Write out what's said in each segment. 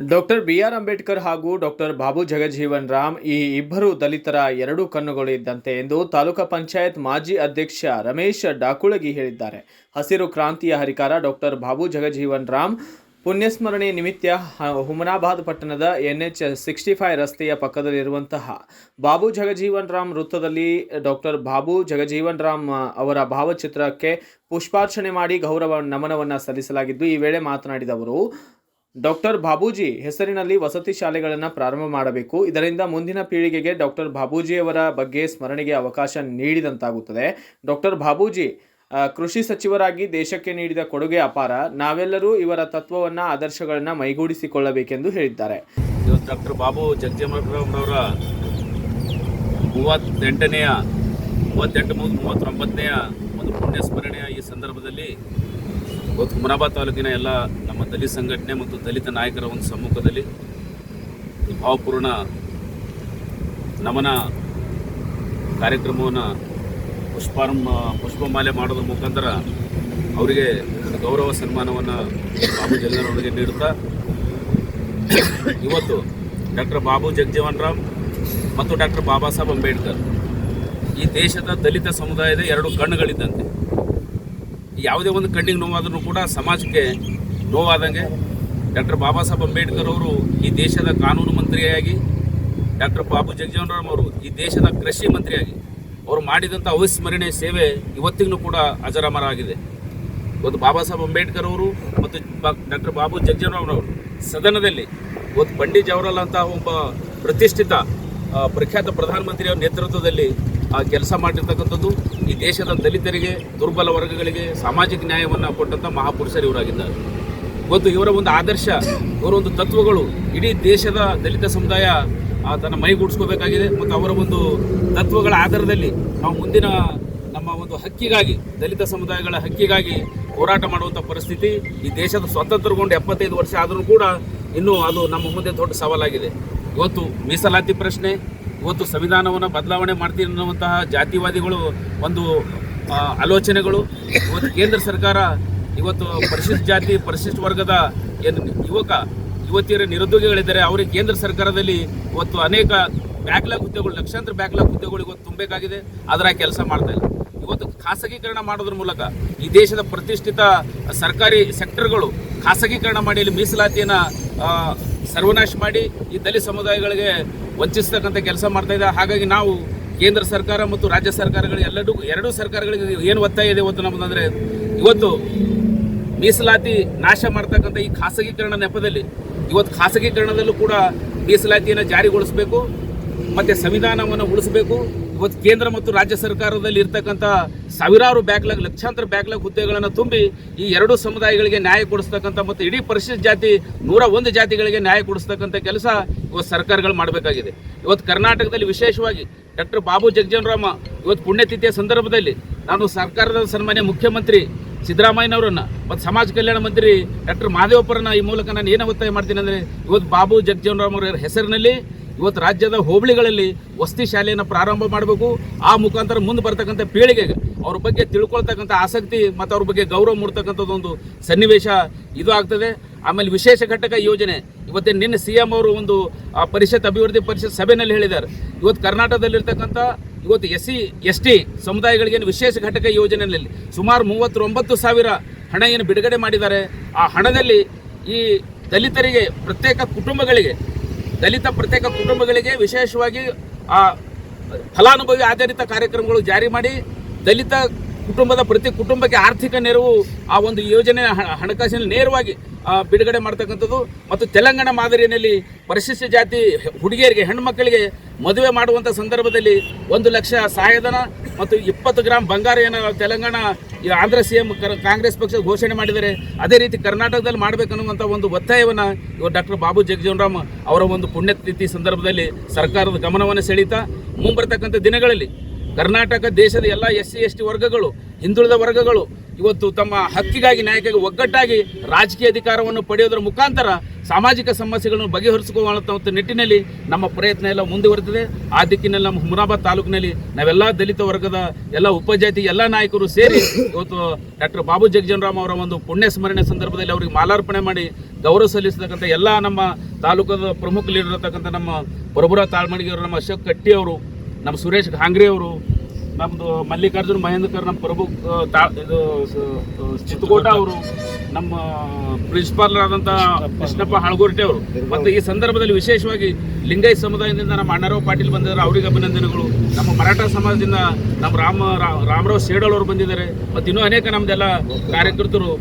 Doctor B R. Ambedkar ಹಾಗೂ doctor Babu Jagjivan Ram ಈ ಇಬ್ಬರು ದಲಿತರ ಎರಡು ಕಣ್ಣುಗಳು ಇದ್ದಂತೆ ಎಂದು ತಾಲೂಕಾ ಪಂಚಾಯತ್ ಮಾಜಿ ಅಧ್ಯಕ್ಷ ರಮೇಶ್ ಡಾಕುಳಗಿ ಹೇಳಿದ್ದಾರೆ. ಹಸಿರು ಕ್ರಾಂತಿಯ ಹರಿಕಾರ ಡಾಕ್ಟರ್ ಬಾಬು ಜಗಜೀವನ್ ರಾಮ್ ಪುಣ್ಯಸ್ಮರಣೆ ನಿಮಿತ್ತ ಹುಮನಾಬಾದ್ ಪಟ್ಟಣದ NH65 ರಸ್ತೆಯ ಪಕ್ಕದಲ್ಲಿರುವಂತಹ ಬಾಬು ಜಗಜೀವನ್ ರಾಮ್ ವೃತ್ತದಲ್ಲಿ ಡಾಕ್ಟರ್ ಬಾಬು ಜಗಜೀವನ್ ರಾಮ್ ಅವರ ಭಾವಚಿತ್ರಕ್ಕೆ ಪುಷ್ಪಾರ್ಚನೆ ಮಾಡಿ ಗೌರವ ನಮನವನ್ನು ಸಲ್ಲಿಸಲಾಗಿದ್ದು, ಈ ವೇಳೆ ಮಾತನಾಡಿದ ಅವರು, ಡಾಕ್ಟರ್ ಬಾಬೂಜಿ ಹೆಸರಿನಲ್ಲಿ ವಸತಿ ಶಾಲೆಗಳನ್ನು ಪ್ರಾರಂಭ ಮಾಡಬೇಕು. ಇದರಿಂದ ಮುಂದಿನ ಪೀಳಿಗೆಗೆ ಡಾಕ್ಟರ್ ಬಾಬೂಜಿಯವರ ಬಗ್ಗೆ ಸ್ಮರಣೆಗೆ ಅವಕಾಶ ನೀಡಿದಂತಾಗುತ್ತದೆ. ಡಾಕ್ಟರ್ ಬಾಬೂಜಿ ಕೃಷಿ ಸಚಿವರಾಗಿ ದೇಶಕ್ಕೆ ನೀಡಿದ ಕೊಡುಗೆ ಅಪಾರ. ನಾವೆಲ್ಲರೂ ಇವರ ತತ್ವವನ್ನು ಆದರ್ಶಗಳನ್ನು ಮೈಗೂಡಿಸಿಕೊಳ್ಳಬೇಕೆಂದು ಹೇಳಿದ್ದಾರೆ. ಡಾಕ್ಟರ್ ಬಾಬು ಜಗಜೀವನ್ ರಾಮ್ ಅವರ 38ನೇ 39ನೇ ಒಂದು ಪುಣ್ಯ ಸ್ಮರಣೆಯ ಈ ಸಂದರ್ಭದಲ್ಲಿ ಇವತ್ತು ಹುಮನಾಬಾದ್ ತಾಲೂಕಿನ ಎಲ್ಲ ನಮ್ಮ ದಲಿತ ಸಂಘಟನೆ ಮತ್ತು ದಲಿತ ನಾಯಕರ ಒಂದು ಸಮ್ಮುಖದಲ್ಲಿ ಭಾವಪೂರ್ಣ ನಮನ ಕಾರ್ಯಕ್ರಮವನ್ನು ಪುಷ್ಪಮಾಲೆ ಮಾಡೋದ್ರ ಮುಖಾಂತರ ಅವರಿಗೆ ಗೌರವ ಸನ್ಮಾನವನ್ನು ಬಾಬು ಜಗಜೀವನ್ ಅವರಿಗೆ ನೀಡುತ್ತಾ, ಇವತ್ತು ಡಾಕ್ಟರ್ ಬಾಬು ಜಗಜೀವನ್ ರಾಮ್ ಮತ್ತು ಡಾಕ್ಟರ್ ಬಾಬಾ ಸಾಹೇಬ್ ಅಂಬೇಡ್ಕರ್ ಈ ದೇಶದ ದಲಿತ ಸಮುದಾಯದ ಎರಡು ಕಣ್ಣುಗಳಿದ್ದಂತೆ. ಯಾವುದೇ ಒಂದು ಕಣ್ಣಿಗೆ ನೋವಾದರೂ ಕೂಡ ಸಮಾಜಕ್ಕೆ ನೋವಾದಂಗೆ ಡಾಕ್ಟರ್ ಬಾಬಾ ಸಾಹೇಬ್ ಅಂಬೇಡ್ಕರ್ ಅವರು ಈ ದೇಶದ ಕಾನೂನು ಮಂತ್ರಿಯಾಗಿ, ಡಾಕ್ಟರ್ ಬಾಬು ಜಗಜೀವನ್ ರಾಮ್ ಅವರು ಈ ದೇಶದ ಕೃಷಿ ಮಂತ್ರಿಯಾಗಿ ಅವರು ಮಾಡಿದಂಥ ಅವಿಸ್ಮರಣೀಯ ಸೇವೆ ಇವತ್ತಿಗೂ ಕೂಡ ಅಜರಾಮರ ಆಗಿದೆ. ಇವತ್ತು ಬಾಬಾ ಸಾಹೇಬ್ ಅಂಬೇಡ್ಕರ್ ಅವರು ಮತ್ತು ಡಾಕ್ಟರ್ ಬಾಬು ಜಗಜೀವನ್ ರಾಮ್ ಅವರು ಸದನದಲ್ಲಿ ಇವತ್ತು ಪಂಡಿತ್ ಜವಾಹರ್ಲಾಲ್ ಅಂತ ಒಬ್ಬ ಪ್ರತಿಷ್ಠಿತ ಪ್ರಖ್ಯಾತ ಪ್ರಧಾನಮಂತ್ರಿಯವರ ನೇತೃತ್ವದಲ್ಲಿ ಕೆಲಸ ಮಾಡಿರ್ತಕ್ಕಂಥದ್ದು ಈ ದೇಶದ ದಲಿತರಿಗೆ, ದುರ್ಬಲ ವರ್ಗಗಳಿಗೆ ಸಾಮಾಜಿಕ ನ್ಯಾಯವನ್ನು ಕೊಟ್ಟಂಥ ಮಹಾಪುರುಷರು ಇವರಾಗಿದ್ದಾರೆ. ಇವತ್ತು ಇವರ ಒಂದು ಆದರ್ಶ, ಇವರ ಒಂದು ತತ್ವಗಳು ಇಡೀ ದೇಶದ ದಲಿತ ಸಮುದಾಯ ತನ್ನ ಮೈಗೂಡಿಸ್ಕೋಬೇಕಾಗಿದೆ. ಮತ್ತು ಅವರ ಒಂದು ತತ್ವಗಳ ಆಧಾರದಲ್ಲಿ ನಾವು ಮುಂದಿನ ನಮ್ಮ ಒಂದು ಹಕ್ಕಿಗಾಗಿ, ದಲಿತ ಸಮುದಾಯಗಳ ಹಕ್ಕಿಗಾಗಿ ಹೋರಾಟ ಮಾಡುವಂಥ ಪರಿಸ್ಥಿತಿ ಈ ದೇಶದ ಸ್ವಾತಂತ್ರ್ಯಗೊಂಡು 75 ವರ್ಷ ಆದರೂ ಕೂಡ ಇನ್ನೂ ಅದು ನಮ್ಮ ಮುಂದೆ ದೊಡ್ಡ ಸವಾಲಾಗಿದೆ. ಇವತ್ತು ಮೀಸಲಾತಿ ಪ್ರಶ್ನೆ, ಇವತ್ತು ಸಂವಿಧಾನವನ್ನು ಬದಲಾವಣೆ ಮಾಡ್ತೀನಿ ಅನ್ನುವಂತಹ ಜಾತಿವಾದಿಗಳು ಒಂದು ಆಲೋಚನೆಗಳು, ಇವತ್ತು ಕೇಂದ್ರ ಸರ್ಕಾರ ಇವತ್ತು ಪರಿಶಿಷ್ಟ ಜಾತಿ ಪರಿಶಿಷ್ಟ ವರ್ಗದ ಏನು ಯುವತಿಯರ ನಿರುದ್ಯೋಗಿಗಳಿದ್ದಾರೆ ಅವರಿಗೆ ಕೇಂದ್ರ ಸರ್ಕಾರದಲ್ಲಿ ಇವತ್ತು ಅನೇಕ ಬ್ಯಾಕ್ಲಾಗ್ ಹುದ್ದೆಗಳು, ಲಕ್ಷಾಂತರ ಬ್ಯಾಕ್ಲಾಗ್ ಹುದ್ದೆಗಳು ಇವತ್ತು ತುಂಬಬೇಕಾಗಿದೆ, ಅದರ ಕೆಲಸ ಮಾಡ್ತಾ ಇಲ್ಲ. ಇವತ್ತು ಖಾಸಗೀಕರಣ ಮಾಡೋದ್ರ ಮೂಲಕ ಈ ದೇಶದ ಪ್ರತಿಷ್ಠಿತ ಸರ್ಕಾರಿ ಸೆಕ್ಟರ್ಗಳು ಖಾಸಗೀಕರಣ ಮಾಡಿ ಇಲ್ಲಿ ಮೀಸಲಾತಿಯನ್ನು ಸರ್ವನಾಶ ಮಾಡಿ ಈ ದಲಿತ ಸಮುದಾಯಗಳಿಗೆ ವಂಚಿಸ್ತಕ್ಕಂಥ ಕೆಲಸ ಮಾಡ್ತಾ ಇದೆ. ಹಾಗಾಗಿ ನಾವು ಕೇಂದ್ರ ಸರ್ಕಾರ ಮತ್ತು ರಾಜ್ಯ ಸರ್ಕಾರಗಳಿಗೆ ಎರಡೂ ಸರ್ಕಾರಗಳಿಗೆ ಏನು ಒತ್ತಾಯ ಇದೆ ಇವತ್ತು ನಮ್ಮದಂದರೆ, ಇವತ್ತು ಮೀಸಲಾತಿ ನಾಶ ಮಾಡ್ತಕ್ಕಂಥ ಈ ಖಾಸಗೀಕರಣ ನೆಪದಲ್ಲಿ ಇವತ್ತು ಖಾಸಗೀಕರಣದಲ್ಲೂ ಕೂಡ ಮೀಸಲಾತಿಯನ್ನು ಜಾರಿಗೊಳಿಸಬೇಕು ಮತ್ತು ಸಂವಿಧಾನವನ್ನು ಉಳಿಸಬೇಕು. ಇವತ್ತು ಕೇಂದ್ರ ಮತ್ತು ರಾಜ್ಯ ಸರ್ಕಾರದಲ್ಲಿ ಇರ್ತಕ್ಕಂಥ ಸಾವಿರಾರು ಬ್ಯಾಕ್ಲಾಗ್, ಲಕ್ಷಾಂತರ ಬ್ಯಾಕ್ಲಾಗ್ ಹುದ್ದೆಗಳನ್ನು ತುಂಬಿ ಈ ಎರಡೂ ಸಮುದಾಯಗಳಿಗೆ ನ್ಯಾಯ ಕೊಡಿಸ್ತಕ್ಕಂಥ ಮತ್ತು ಇಡೀ ಪರಿಶಿಷ್ಟ ಜಾತಿ 101 ಜಾತಿಗಳಿಗೆ ನ್ಯಾಯ ಕೊಡಿಸ್ತಕ್ಕಂಥ ಕೆಲಸ ಇವತ್ತು ಸರ್ಕಾರಗಳು ಮಾಡಬೇಕಾಗಿದೆ. ಇವತ್ತು ಕರ್ನಾಟಕದಲ್ಲಿ ವಿಶೇಷವಾಗಿ ಡಾಕ್ಟರ್ ಬಾಬು ಜಗಜೀವನ್ ರಾಮ್ ಇವತ್ತು ಪುಣ್ಯತಿಥಿಯ ಸಂದರ್ಭದಲ್ಲಿ ನಾನು ಸರ್ಕಾರದ ಸನ್ಮಾನ್ಯ ಮುಖ್ಯಮಂತ್ರಿ ಸಿದ್ದರಾಮಯ್ಯನವರನ್ನು ಮತ್ತು ಸಮಾಜ ಕಲ್ಯಾಣ ಮಂತ್ರಿ ಡಾಕ್ಟರ್ ಮಹದೇವಪ್ಪರನ್ನ ಈ ಮೂಲಕ ನಾನು ಏನು ಒತ್ತಾಯ ಮಾಡ್ತೀನಿ ಅಂದರೆ, ಇವತ್ತು ಬಾಬು ಜಗಜೀವನ್ ರಾಮ್ ಅವರ ಹೆಸರಿನಲ್ಲಿ ಇವತ್ತು ರಾಜ್ಯದ ಹೋಬಳಿಗಳಲ್ಲಿ ವಸತಿ ಶಾಲೆಯನ್ನು ಪ್ರಾರಂಭ ಮಾಡಬೇಕು. ಆ ಮುಖಾಂತರ ಮುಂದೆ ಬರ್ತಕ್ಕಂಥ ಪೀಳಿಗೆಗೆ ಅವ್ರ ಬಗ್ಗೆ ತಿಳ್ಕೊಳ್ತಕ್ಕಂಥ ಆಸಕ್ತಿ ಮತ್ತು ಅವ್ರ ಬಗ್ಗೆ ಗೌರವ ಮೂಡ್ತಕ್ಕಂಥದ್ದೊಂದು ಸನ್ನಿವೇಶ ಇದು ಆಗ್ತದೆ. ಆಮೇಲೆ ವಿಶೇಷ ಘಟಕ ಯೋಜನೆ ಇವತ್ತೇ ನಿನ್ನೆ CM ಅವರು ಒಂದು ಅಭಿವೃದ್ಧಿ ಪರಿಷತ್ ಸಭೆಯಲ್ಲಿ ಹೇಳಿದ್ದಾರೆ. ಇವತ್ತು ಕರ್ನಾಟಕದಲ್ಲಿರ್ತಕ್ಕಂಥ ಇವತ್ತು SC ST ಸಮುದಾಯಗಳಿಗೆ ವಿಶೇಷ ಘಟಕ ಯೋಜನೆಯಲ್ಲಿ ಸುಮಾರು 39,000 ಹಣ ಏನು ಬಿಡುಗಡೆ ಮಾಡಿದ್ದಾರೆ. ಆ ಹಣದಲ್ಲಿ ಈ ದಲಿತರಿಗೆ ಪ್ರತ್ಯೇಕ ಕುಟುಂಬಗಳಿಗೆ ವಿಶೇಷವಾಗಿ ಫಲಾನುಭವಿ ಆಧಾರಿತ ಕಾರ್ಯಕ್ರಮಗಳು ಜಾರಿ ಮಾಡಿ ದಲಿತ ಕುಟುಂಬದ ಪ್ರತಿ ಕುಟುಂಬಕ್ಕೆ ಆರ್ಥಿಕ ನೆರವು ಆ ಒಂದು ಯೋಜನೆ ಹಣಕಾಸಿನಲ್ಲಿ ನೇರವಾಗಿ ಬಿಡುಗಡೆ ಮಾಡ್ತಕ್ಕಂಥದ್ದು. ಮತ್ತು ತೆಲಂಗಾಣ ಮಾದರಿಯಲ್ಲಿ ಪರಿಶಿಷ್ಟ ಜಾತಿ ಹುಡುಗಿಯರಿಗೆ, ಹೆಣ್ಣುಮಕ್ಕಳಿಗೆ ಮದುವೆ ಮಾಡುವಂಥ ಸಂದರ್ಭದಲ್ಲಿ 1 ಲಕ್ಷ ಸಹಾಯಧನ ಮತ್ತು 20 ಗ್ರಾಂ ಬಂಗಾರ ಏನು ತೆಲಂಗಾಣ ಆಂಧ್ರ CM ಕಾಂಗ್ರೆಸ್ ಪಕ್ಷ ಘೋಷಣೆ ಮಾಡಿದ್ದಾರೆ. ಅದೇ ರೀತಿ ಕರ್ನಾಟಕದಲ್ಲಿ ಮಾಡಬೇಕನ್ನುವಂಥ ಒಂದು ಒತ್ತಾಯವನ್ನು ಇವತ್ತು ಡಾಕ್ಟರ್ ಬಾಬು ಜಗಜೀವನ್ ರಾಮ್ ಅವರ ಒಂದು ಪುಣ್ಯತಿಥಿ ಸಂದರ್ಭದಲ್ಲಿ ಸರ್ಕಾರದ ಗಮನವನ್ನು ಸೆಳೀತಾ ಮುಂಬರ್ತಕ್ಕಂಥ ದಿನಗಳಲ್ಲಿ ಕರ್ನಾಟಕ ದೇಶದ ಎಲ್ಲ SC ST ವರ್ಗಗಳು, ಹಿಂದುಳಿದ ವರ್ಗಗಳು ಇವತ್ತು ತಮ್ಮ ಹಕ್ಕಿಗಾಗಿ ನ್ಯಾಯಕ್ಕಾಗಿ ಒಗ್ಗಟ್ಟಾಗಿ ರಾಜಕೀಯ ಅಧಿಕಾರವನ್ನು ಪಡೆಯೋದರ ಮುಖಾಂತರ ಸಾಮಾಜಿಕ ಸಮಸ್ಯೆಗಳನ್ನು ಬಗೆಹರಿಸಿಕೊಳ್ಳುವಂಥ ನಿಟ್ಟಿನಲ್ಲಿ ನಮ್ಮ ಪ್ರಯತ್ನ ಎಲ್ಲ ಮುಂದುವರೆದಿದೆ. ಆ ದಿಕ್ಕಿನಲ್ಲಿ ನಮ್ಮ ಹುಮನಾಬಾದ್ ತಾಲೂಕಿನಲ್ಲಿ ನಾವೆಲ್ಲ ದಲಿತ ವರ್ಗದ ಎಲ್ಲ ಉಪಜಾತಿ ಎಲ್ಲ ನಾಯಕರು ಸೇರಿ ಇವತ್ತು ಡಾಕ್ಟರ್ ಬಾಬು ಜಗಜೀವನ್ ರಾಮ್ ಅವರ ಒಂದು ಪುಣ್ಯ ಸ್ಮರಣೆ ಸಂದರ್ಭದಲ್ಲಿ ಅವರಿಗೆ ಮಾಲಾರ್ಪಣೆ ಮಾಡಿ ಗೌರವ ಸಲ್ಲಿಸತಕ್ಕಂಥ ಎಲ್ಲ ನಮ್ಮ ತಾಲೂಕದ ಪ್ರಮುಖ ಲೀಡರ್ ಇರತಕ್ಕಂಥ ನಮ್ಮ ಪ್ರಭುರಾವ್ ತಾಳ್ಮಣಿಗೆಯವರು, ನಮ್ಮ ಅಶೋಕ್ ಕಟ್ಟಿ ಅವರು, ನಮ್ಮ ಸುರೇಶ್ ಘಾಂಗ್ರೆ ಅವರು, ನಮ್ಮದು ಮಲ್ಲಿಕಾರ್ಜುನ್ ಮಹೇಂದ್ರಕರ್, ನಮ್ಮ ಪ್ರಭು ಚಿತ್ತಕೋಟ ಅವರು, ನಮ್ಮ ಪ್ರಿನ್ಸಿಪಾಲ್ ಆದಂಥ ಕೃಷ್ಣಪ್ಪ ಹಾಳ್ಗೋರ್ಟೆ ಅವರು, ಮತ್ತು ಈ ಸಂದರ್ಭದಲ್ಲಿ ವಿಶೇಷವಾಗಿ ಲಿಂಗಾಯತ್ ಸಮುದಾಯದಿಂದ ನಮ್ಮ ಅಣ್ಣಾರಾವ್ ಪಾಟೀಲ್ ಬಂದಿದ್ದಾರೆ, ಅವರಿಗೆ ಅಭಿನಂದನೆಗಳು. ನಮ್ಮ ಮರಾಠ ಸಮಾಜದಿಂದ ನಮ್ಮ ರಾಮರಾವ್ ಸೇಡಲ್ ಅವರು ಬಂದಿದ್ದಾರೆ, ಮತ್ತು ಇನ್ನೂ ಅನೇಕ ನಮ್ದೆಲ್ಲ ಕಾರ್ಯಕರ್ತರು,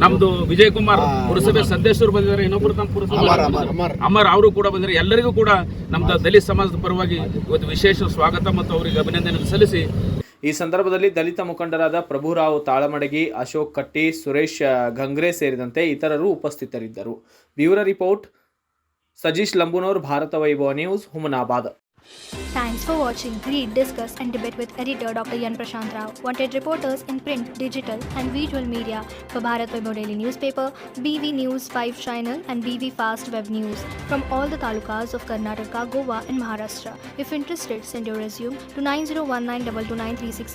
ನಮ್ದು ವಿಜಯ್ ಕುಮಾರ್ ಪುರಸಭೆ ಸದಸ್ಯರು ಬಂದಿದ್ದಾರೆ, ಇನ್ನೊಬ್ಬರು ನಮ್ಮ ಪುರಸಭೆ ಅಮರ್ ಅವರು ಕೂಡ ಬಂದಿದ್ದಾರೆ. ಎಲ್ಲರಿಗೂ ಕೂಡ ನಮ್ದು ದಲಿತ ಸಮಾಜದ ಪರವಾಗಿ ಇವತ್ತು ವಿಶೇಷ ಸ್ವಾಗತ ಮತ್ತು ಅವರಿಗೆ ಅಭಿನಂದನೆ ಸಲ್ಲಿಸಿ ಈ ಸಂದರ್ಭದಲ್ಲಿ ದಲಿತ ಮುಖಂಡರಾದ ಪ್ರಭುರಾವ್ ತಾಳಮಡಗಿ, ಅಶೋಕ್ ಕಟ್ಟಿ, ಸುರೇಶ್ ಘಂಗ್ರೆ ಸೇರಿದಂತೆ ಇತರರು ಉಪಸ್ಥಿತರಿದ್ದರು. ಬ್ಯೂರೋ ರಿಪೋರ್ಟ್ ಸಜೀಶ್ ಲಂಬುನೋರ್, ಭಾರತ ವೈಭವ news, Humnabad. Thanks for watching Read, Discuss and Debate with editor Dr. Yan Prashant Rao. Wanted reporters in print, digital and visual media for Bharat Vaibhav Daily Newspaper, BV News 5 Channel and BV Fast Web News from all the talukas of Karnataka, Goa and Maharashtra. If interested, send your resume to 9019229369.